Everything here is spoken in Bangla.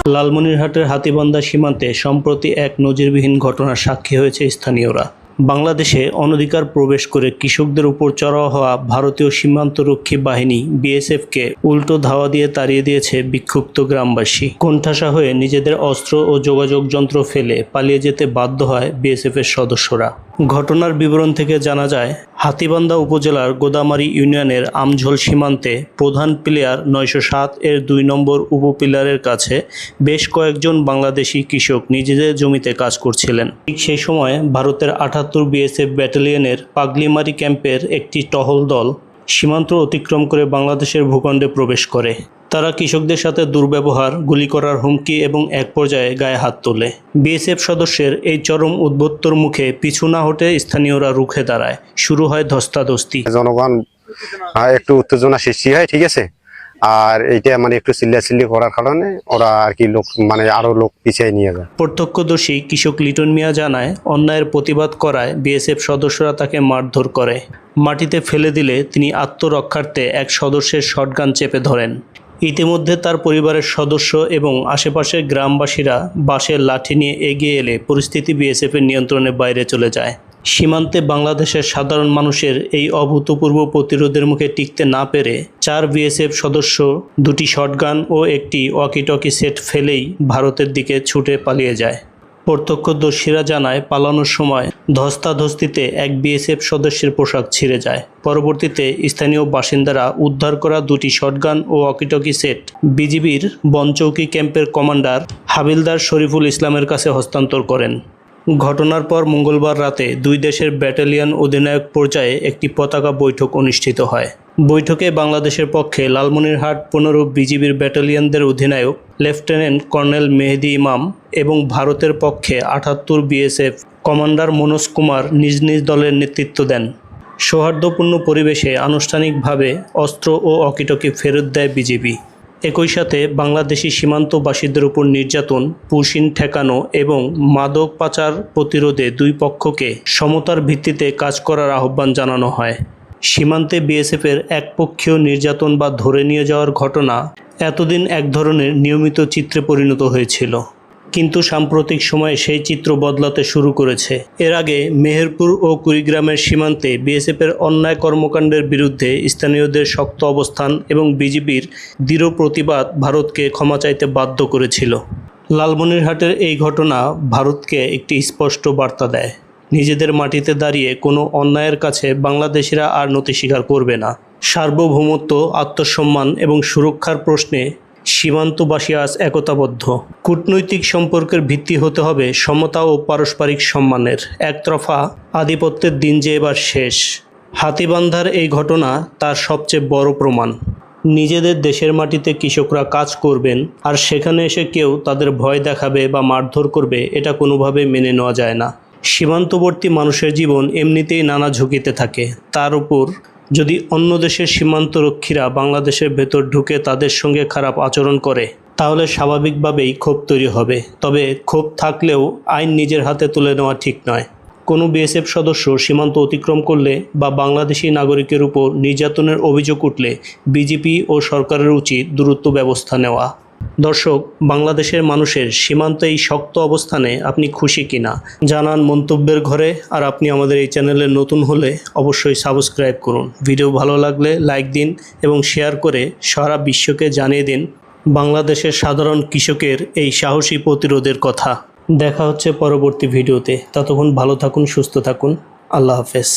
লালমনিরহাটের হাতীবান্ধা সীমান্তে সম্প্রতি এক নজিরবিহীন ঘটনার সাক্ষী হয়েছে স্থানীয়রা। বাংলাদেশে অনধিকার প্রবেশ করে কৃষকদের উপর চড়াও হওয়া ভারতীয় সীমান্তরক্ষী বাহিনী বিএসএফকে উল্টো ধাওয়া দিয়ে তাড়িয়ে দিয়েছে বিক্ষুব্ধ গ্রামবাসী। কোণঠাসা হয়ে নিজেদের অস্ত্র ও যোগাযোগ যন্ত্র ফেলে পালিয়ে যেতে বাধ্য হয় বিএসএফের সদস্যরা। ঘটনার বিবরণ থেকে জানা যায়, হাতীবান্ধা উপজেলার গোদামারি ইউনিয়নের আমঝোল সীমান্তে প্রধান পিলার ৯০৭ এর ২ নম্বর উপপিলারের কাছে বেশ কয়েকজন বাংলাদেশি কৃষক নিজেদের জমিতে কাজ করছিলেন। ঠিক সেই সময় ভারতের ৭৮ বিএসএফ ব্যাটালিয়নের পাগলিমারি ক্যাম্পের একটি টহল দল সীমান্ত অতিক্রম করে বাংলাদেশের ভূখণ্ডে প্রবেশ করে। তারা কৃষকদের সাথে দুর্ব্যবহার, গুলি করার হুমকি এবং এক পর্যায়ে গায়ে হাত তোলে। বিএসএফ সদস্যের এই চরম উদ্বুদ্ধর মুখে পিছু না হটে স্থানীয়রা রুখে দাঁড়ায়। শুরু হয় ধস্তাধস্তি। জনগণ একটু উত্তেজনা সৃষ্টি হয়, ঠিক আছে। আর এইটা একটু চিল্লাচিল্লি করার কারণে ওরা আর কি আরো লোক পিছিয়ে নিয়ে যায়। প্রত্যক্ষদর্শী কৃষক লিটন মিয়া জানায়, অন্যায়ের প্রতিবাদ করায় বিএসএফ সদস্যরা তাকে মারধর করে। মাটিতে ফেলে দিলে তিনি আত্মরক্ষার্থে এক সদস্যের শটগান চেপে ধরেন। ইতিমধ্যে তার পরিবারের সদস্য এবং আশেপাশের গ্রামবাসীরা বাঁশের লাঠি নিয়ে এগিয়ে এলে পরিস্থিতি বিএসএফের নিয়ন্ত্রণের বাইরে চলে যায়। সীমান্তে বাংলাদেশের সাধারণ মানুষের এই অভূতপূর্ব প্রতিরোধের মুখে টিকতে না পেরে ৪ বিএসএফ সদস্য ২টি শটগান ও একটি ওয়াকিটকি সেট ফেলেই ভারতের দিকে ছুটে পালিয়ে যায়। প্রত্যক্ষদর্শীরা জানায়, পালানোর সময় ধস্তাধস্তিতে এক বিএসএফ সদস্যের পোশাক ছিঁড়ে যায়। পরবর্তীতে স্থানীয় বাসিন্দারা উদ্ধার করা ২টি শটগান ও ওয়াকিটকি সেট বিজিবির বনচৌকি ক্যাম্পের কমান্ডার হাবিলদার শরীফুল ইসলামের কাছে হস্তান্তর করেন। ঘটনার পর মঙ্গলবার রাতে দুই দেশের ব্যাটালিয়ন অধিনায়ক পর্যায়ে একটি পতাকা বৈঠক অনুষ্ঠিত হয়। বৈঠকে বাংলাদেশের পক্ষে লালমনিরহাট ১৫ বিজিবির ব্যাটালিয়নদের অধিনায়ক লেফটেন্যান্ট কর্নেল মেহেদি ইমাম এবং ভারতের পক্ষে ৭৮ বিএসএফ কমান্ডার মনোজ কুমার নিজ নিজ দলের নেতৃত্ব দেন। সৌহার্দ্যপূর্ণ পরিবেশে আনুষ্ঠানিকভাবে অস্ত্র ও ওয়াকিটকি ফেরত দেয় বিজিবি। একই সাথে বাংলাদেশি সীমান্তবাসীদের উপর নির্যাতন, পুশিন ঠেকানো এবং মাদক পাচার প্রতিরোধে দুই পক্ষকে সমতার ভিত্তিতে কাজ করার আহ্বান জানানো হয়। সীমান্তে বিএসএফের একপক্ষীয় নির্যাতন বা ধরে নিয়ে যাওয়ার ঘটনা এতদিন এক ধরনের নিয়মিত চিত্রে পরিণত হয়েছিল, কিন্তু সাম্প্রতিক সময়ে সেই চিত্র বদলাতে শুরু করেছে। এর আগে মেহেরপুর ও কুড়িগ্রামের সীমান্তে বিএসএফের অন্যায় কর্মকাণ্ডের বিরুদ্ধে স্থানীয়দের শক্ত অবস্থান এবং বিজিবির দৃঢ় প্রতিবাদ ভারতকে ক্ষমা চাইতে বাধ্য করেছিল। লালমনিরহাটের এই ঘটনা ভারতকে একটি স্পষ্ট বার্তা দেয়, নিজেদের মাটিতে দাঁড়িয়ে কোনো অন্যায়ের কাছে বাংলাদেশিরা আর নতি স্বীকার করবে না। সার্বভৌমত্ব, আত্মসম্মান এবং সুরক্ষার প্রশ্নে সীমান্তবাসী আজ একতাবদ্ধ। কূটনৈতিক সম্পর্কের ভিত্তি হতে হবে সমতা ও পারস্পরিক সম্মানের। একতরফা আধিপত্যের দিন যে এবার শেষ। হাতীবান্ধার এই ঘটনা তার সবচেয়ে বড় প্রমাণ। নিজেদের দেশের মাটিতে কৃষকরা কাজ করবেন আর সেখানে এসে কেউ তাদের ভয় দেখাবে বা মারধর করবে, এটা কোনোভাবে মেনে নেওয়া যায় না। সীমান্তবর্তী মানুষের জীবন এমনিতেই নানা ঝুঁকিতে থাকে, তার উপর যদি অন্য দেশের সীমান্তরক্ষীরা বাংলাদেশের ভেতর ঢুকে তাদের সঙ্গে খারাপ আচরণ করে, তাহলে স্বাভাবিকভাবেই ক্ষোভ তৈরি হবে। তবে ক্ষোভ থাকলেও আইন নিজের হাতে তুলে নেওয়া ঠিক নয়। কোনো বিএসএফ সদস্য সীমান্ত অতিক্রম করলে বা বাংলাদেশি নাগরিকের উপর নির্যাতনের অভিযোগ উঠলে বিজিবি ও সরকারের উচিত দ্রুত ব্যবস্থা নেওয়া। দর্শক, বাংলাদেশের মানুষের সীমান্তে এই শক্ত অবস্থানে আপনি খুশি কিনা জানান মন্তব্যের ঘরে। আর আপনি আমাদের এই চ্যানেলে নতুন হলে অবশ্যই সাবস্ক্রাইব করুন। ভিডিও ভালো লাগলে লাইক দিন এবং শেয়ার করে সারা বিশ্বকে জানিয়ে দিন বাংলাদেশের সাধারণ কৃষকের এই সাহসী প্রতিরোধের কথা। দেখা হচ্ছে পরবর্তী ভিডিওতে। ততক্ষণ ভালো থাকুন, সুস্থ থাকুন। আল্লাহ হাফেজ।